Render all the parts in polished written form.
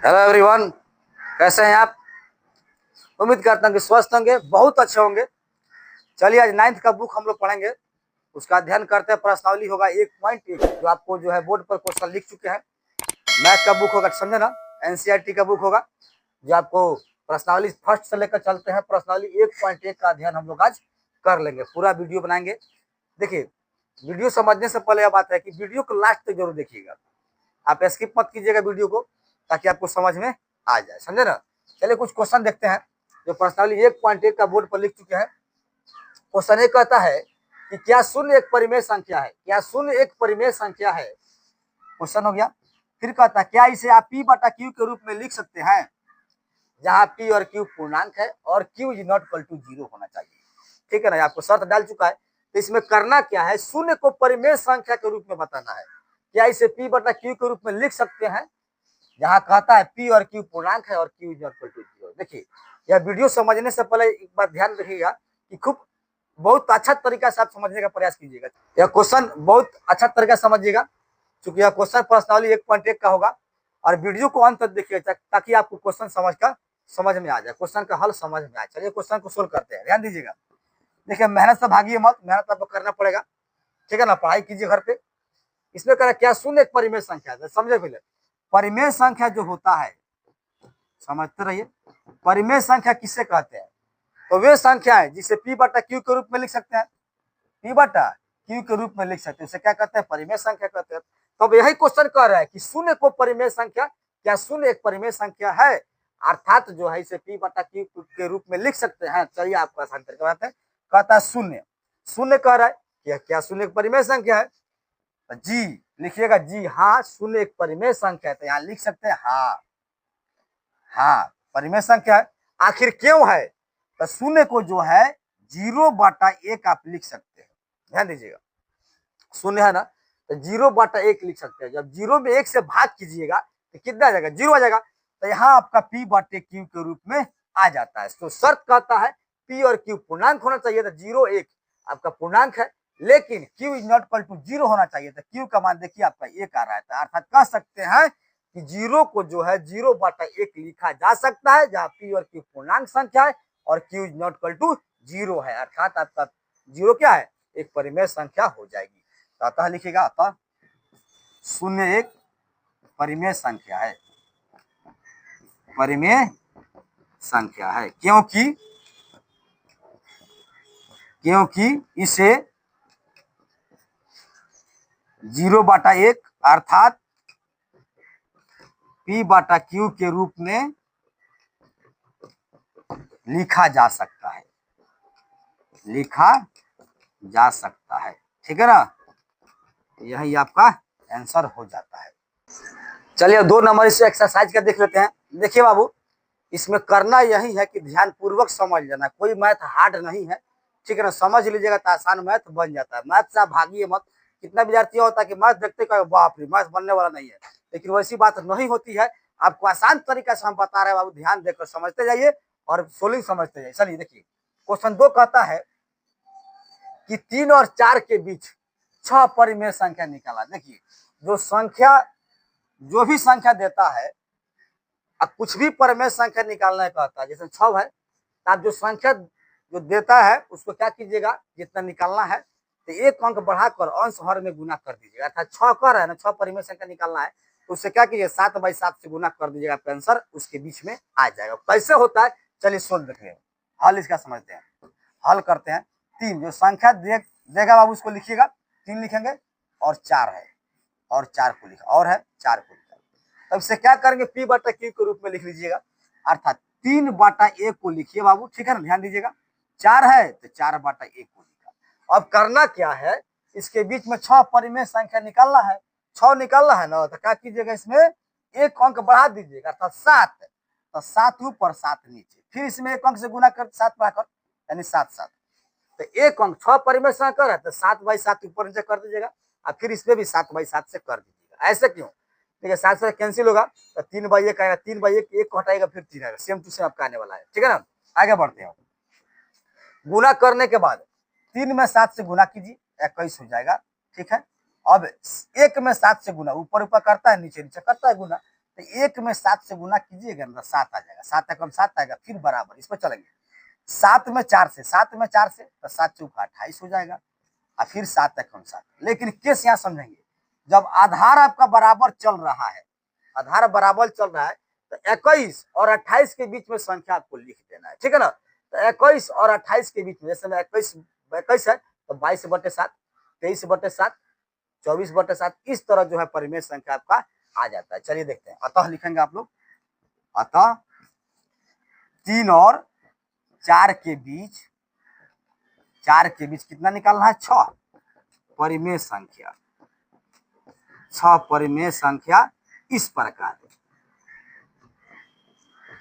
Hello everyone, कैसे हैं आप। उम्मीद करता हूँ कि स्वस्थ होंगे, बहुत अच्छे होंगे। चलिए आज 9th का बुक हम लोग पढ़ेंगे, उसका अध्ययन करते हैं। प्रश्नावली होगा 1.1 जो आपको जो है बोर्ड पर क्वेश्चन लिख चुके हैं। मैथ का बुक होगा, समझे ना, एनसीईआरटी का बुक होगा जो आपको प्रश्नावली फर्स्ट से लेकर चलते हैं। प्रश्नावली 1.1 का अध्ययन हम लोग आज कर लेंगे, पूरा वीडियो बनाएंगे। देखिए, वीडियो समझने से पहले यह बात है कि वीडियो को लास्ट तक जरूर देखिएगा, आप स्किप मत कीजिएगा वीडियो को, ताकि आपको समझ में आ जाए, समझे ना। चलिए कुछ क्वेश्चन देखते हैं जो प्रश्नावली 1.1 का बोर्ड पर लिख चुके हैं। क्वेश्चन ये कहता है कि क्या शून्य एक परिमेय संख्या है। क्या शून्य एक परिमेय संख्या है, क्वेश्चन हो गया। फिर कहता है क्या इसे आप p बटा q के रूप में लिख सकते हैं, जहां p और q पूर्णांक है और q is not equal to 0 होना चाहिए। ठीक है ना, आपको शर्त डाल चुका है। तो इसमें करना क्या है, शून्य को परिमेय संख्या के रूप में बताना है। क्या इसे p बटा q के रूप में लिख सकते हैं, जहां कहता है p और q पूर्णांक है और q is not equal to 0। देखिए, यह वीडियो समझने से पहले एक बात ध्यान रखिएगा कि खूब बहुत अच्छा तरीका से आप समझने का प्रयास कीजिएगा। यह क्वेश्चन बहुत अच्छा तरीका समझिएगा, क्योंकि यह क्वेश्चन प्रश्नावली 1.1 का होगा। और वीडियो को अंत तक देखिएगा ताकि आपको क्वेश्चन समझ में आ जाए, क्वेश्चन का हल समझ में आए। चलिए क्वेश्चन को सोल्व करते हैं, ध्यान दीजिएगा। देखिए, मेहनत से भागिए मत, मेहनत आपको करना पड़ेगा, ठीक है ना। पढ़ाई कीजिए घर पे। इसमें कह क्या शून्य एक परिमेय संख्या है, समझे पहले। परिमेय संख्या जो होता है, समझते रहिए, परिमेय संख्या किससे कहते हैं। तो वे संख्या है जिसे p बटा q के रूप में लिख सकते हैं, p बटा q के रूप में लिख सकते हैं, उसे क्या कहते हैं, परिमेय संख्या कहते हैं। तो अब यही क्वेश्चन कह रहा है कि शून्य को परिमेय संख्या, क्या शून्य एक परिमेय संख्या है, अर्थात जो है इसे p बटा q के रूप में लिख सकते हैं। चलिए आपको आसान तरीका बताते हैं। कहता है शून्य, शून्य कह रहा है कि क्या शून्य एक परिमेय संख्या है। जी लिखिएगा, जी हाँ, शून्य एक परिमेय संख्या है। तो यहाँ लिख सकते हैं हाँ, हाँ परिमेय संख्या है। आखिर क्यों है, तो शून्य को जो है 0/1 आप लिख सकते हैं। ध्यान दीजिएगा, शून्य है ना, तो 0/1 लिख सकते हैं। जब 0 में 1 से भाग कीजिएगा तो कितना आ जाएगा, 0 आ जाएगा। तो यहाँ आपका p बटे q के रूप में आ जाता है। तो शर्त कहता है p और q पूर्णांक होना चाहिए, तो 0 1 आपका पूर्णांक है, लेकिन q is not equal to 0 होना चाहिए। तो q का मान देखिए आपका 1 आ रहा है, अर्थात कह सकते हैं कि 0 को जो है 0/1 लिखा जा सकता है, जहाँ p और q पूर्णांक संख्या है और q is not equal to 0 है, अर्थात आपका 0 क्या है, एक परिमेय संख्या हो जाएगी। तो अतः लिखिएगा, अतः शून्य एक परिमेय संख्या है, परिमेय संख्या है, क्योंकि इसे 0/1 अर्थात p बटा q के रूप में लिखा जा सकता है, लिखा जा सकता है। ठीक है ना, यही आपका आंसर हो जाता है। चलिए 2 नंबर इस एक्सरसाइज का देख लेते हैं। देखिए बाबू, इसमें करना यही है कि ध्यान पूर्वक समझ लेना, कोई मैथ हार्ड नहीं है, ठीक है ना। समझ लीजिएगा तो आसान मैथ बन जाता है। मैथ से आप भागिए मत। कितना विद्यार्थी होता है कि मैथ देखते कहे बाप रे मैथ बनने वाला नहीं है, लेकिन वैसी बात नहीं होती है। आपको आसान तरीका से हम बता रहे हैं बाबू, ध्यान देकर समझते जाइए और सोल्विंग समझते जाइए। चलिए देखिए, क्वेश्चन 2 कहता है कि 3 और 4 के बीच 6 परिमेय संख्या निकाला। देखिए, जो भी संख्या देता है, अब कुछ भी परिमेय संख्या निकालना कहता है, जैसे 6 है, तो आप जो संख्या जो देता है उसको क्या कीजिएगा, जितना निकालना है तो एक अंक बढ़ाकर अंश हर में गुना कर दीजिएगा। अर्थात 6 कर है ना, 6 परिमेय संख्या निकालना है, तो उससे क्या कीजिए 7/7 से गुना कर दीजिएगा, आपका आंसर उसके बीच में आ जाएगा। कैसे होता है, चलिए सोल्व देखिए, हल इसका समझते हैं। हल करते हैं। 3 जो संख्या देगा बाबू उसको लिखिएगा, 3 लिखेंगे, और 4 है, और 4 को लिखा, और है 4 को लिखा। तब से क्या करेंगे, p बटा q के रूप में लिख लीजिएगा, अर्थात 3/1 को लिखिए बाबू, ठीक है ना। ध्यान दीजिएगा, 4 है तो 4/1 को लिखा। अब करना क्या है, इसके बीच में 6 परिमेय संख्या निकालना है, 6 निकालना है ना, तो क्या कीजिएगा, इसमें एक अंक बढ़ा दीजिएगा, अर्थात 7। तो 7 ऊपर 7 नीचे, फिर इसमें एक अंक से गुना कर 7 बढ़ाकर, यानी 7 7। तो एक अंक 6 परिमेय संख्या है तो 7/7 ऊपर नीचे कर दीजिएगा, और फिर इसमें भी 7/7 से कर दीजिएगा। ऐसे क्यों, देखिए 7 से कैंसिल होगा तो 3/1 आएगा, 3/1 1 को हटाएगा, फिर 3 आएगा, सेम टू सेम आपका आने वाला है। ठीक है ना, आगे बढ़ते हैं। गुना करने के बाद 3 में 7 से गुना कीजिए, 21 हो जाएगा। ठीक है, अब 1 में 7 से गुना, ऊपर ऊपर करता है, नीचे नीचे करता है गुना, तो एक में 7 से गुना कीजिएगा ना 7 आ जाएगा, 7 एकम 7 आएगा, फिर बराबर इस पर चलेंगे। 7 में 4 से, 7 में 4 से तो 7 चौका 28 हो जाएगा, और फिर 7 एकम 7। लेकिन केस यहाँ समझेंगे, जब आधार आपका बराबर चल रहा है, आधार बराबर चल रहा है, तो 21 और 28 के बीच में संख्या आपको लिख देना है, ठीक है ना। तो 21 और 28 के बीच में, जैसे में 21 है तो 22/7, 23/7, 24/7, इस तरह जो है परिमेय संख्या आपका आ जाता है। चलिए देखते हैं। अतः लिखेंगे आप लोग, अतः 3 और 4 के बीच, 4 के बीच कितना निकालना है, 6 परिमेय संख्या। 6 परिमेय संख्या इस प्रकार है,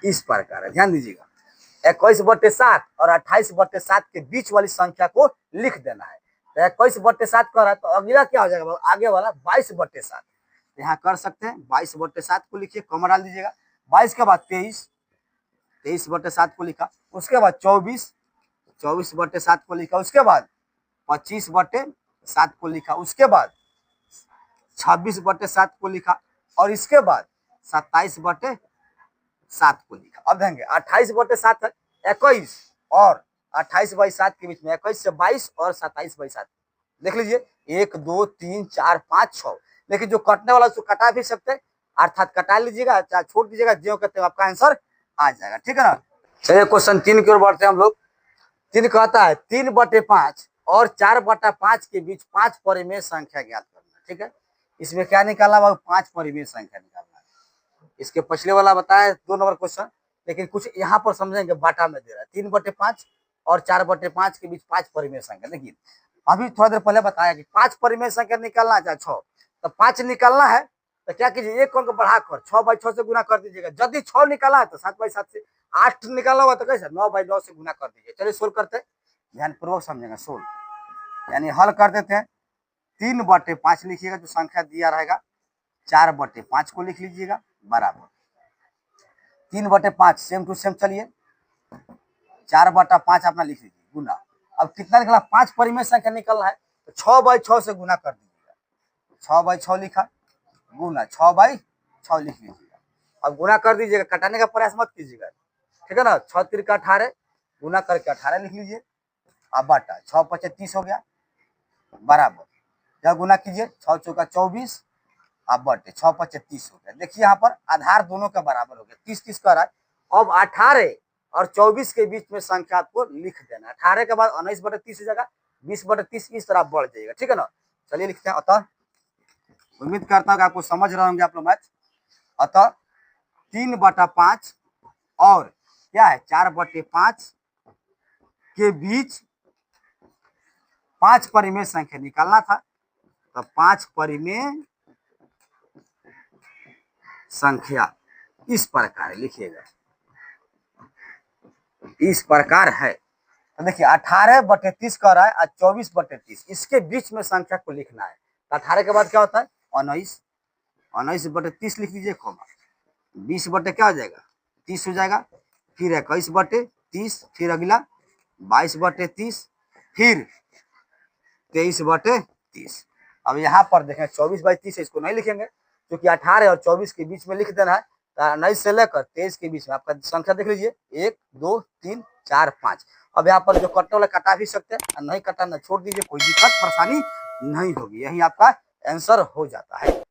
इस प्रकार है, ध्यान दीजिएगा। 21/7 और 28/7 के बीच वाली संख्या को लिख देना है। तो 21/7 कर रहा है तो अगला क्या हो जाएगा, आगे वाला 22/7। यहाँ कर सकते हैं 22/7 को लिखिए, कॉमा डाल दीजिएगा। 22 के बाद 23, 23/7 को लिखा। उसके बाद 24, 24/7 को लिखा। उसके बाद 25/7 को लिखा। उसके बाद 26/7 को लिखा, और इसके बाद 27/7 को लिखा। अब देंगे 28/7 है, 21 और 28/7 के बीच में 21 से 22 और 27/7 देख लीजिए, 1 2 3 4 5 6। लेकिन जो कटने वाला उसको कटा भी सकते हैं, अर्थात कटा लीजिएगा चाहे छोड़ दीजिएगा, जो कहते हैं आपका आंसर आ जाएगा, ठीक है ना। चलिए क्वेश्चन 3 की ओर बढ़ते हैं हम लोग। 3 कहता है 3/5 और 4/5 के बीच 5 परिमेय संख्या ज्ञात करना, ठीक है। इसमें क्या निकालना है, 5 परिमेय संख्या निकालना है। इसके पिछले वाला बताया 2 नंबर क्वेश्चन, लेकिन कुछ यहाँ पर समझेंगे, बाटा में दे रहा है 3/5 और 4/5 के बीच 5 परिमेय संख्या। देखिए अभी थोड़ा देर पहले बताया कि 5 परिमेय संख्या निकालना है, चाहे 6, तो 5 निकालना है तो क्या कीजिए, एक अंक बढ़ाकर 6/6 से गुना कर दीजिएगा। यदि 6 निकाला है तो 7/7 से, 8 निकाला हुआ तो कैसे 9/9 से गुना कर दीजिए। चलिए सोल्व करते हैं, ध्यानपूर्वक समझेंगे। सोल्व यानी हल कर देते हैं। 3/5 लिखिएगा, जो संख्या दिया रहेगा। 4/5 को लिख लीजिएगा बराबर 3/5, सेम टू सेम। चलिए 4/5 अपना लिख लीजिए गुना। अब कितना निकला, 5 परिमेय संख्या निकलना है तो 6/6 से गुना कर दीजिएगा। 6/6 लिखा, गुना 6/6 लिख लीजिएगा। अब गुना कर दीजिएगा, कटाने का प्रयास मत कीजिएगा, ठीक है ना। 6 3 18, गुना करके 18 लिख लीजिए। अब बाटा 6×5 30 हो गया बराबर, जब गुना कीजिए 6 चौका 24, अब बटे 6×5 30 हो गया। देखिए यहाँ पर आधार दोनों का बराबर हो गया, 30 कर रहा है। अब 18 और 24 के बीच में संख्या आपको लिख देना। 18 के बाद 19/30 हो जाएगा, 20/30 इस तरह बढ़ जाएगा, ठीक है ना। चलिए लिखते हैं। अतः उम्मीद करता हूँ कि आपको समझ रहे होंगे आप लोग मैथ। अतः 3/5 और क्या है 4/5 के बीच 5 परिमेय संख्या निकालना था, तो 5 परिमेय संख्या इस प्रकार लिखिएगा, इस प्रकार है। तो देखिए 18/30 कर रहा है और 24/30, इसके बीच में संख्या को लिखना है। तो 18 के बाद क्या होता है 19, 19/30 लिख लीजिए, खोमा 20 क्या हो जाएगा 30 हो जाएगा, फिर 21/30, फिर अगला 22/30, फिर 23/30। अब यहाँ पर देखें 24/30 इसको नहीं लिखेंगे, क्योंकि 18 और 24 के बीच में लिख देना है। 19 से लेकर 23 के बीच में आपका संख्या देख लीजिए, 1 2 3 4 5। अब यहाँ पर जो कटने वाला कटा भी सकते हैं, नहीं कटा ना छोड़ दीजिए, कोई दिक्कत परेशानी नहीं होगी। यही आपका आंसर हो जाता है।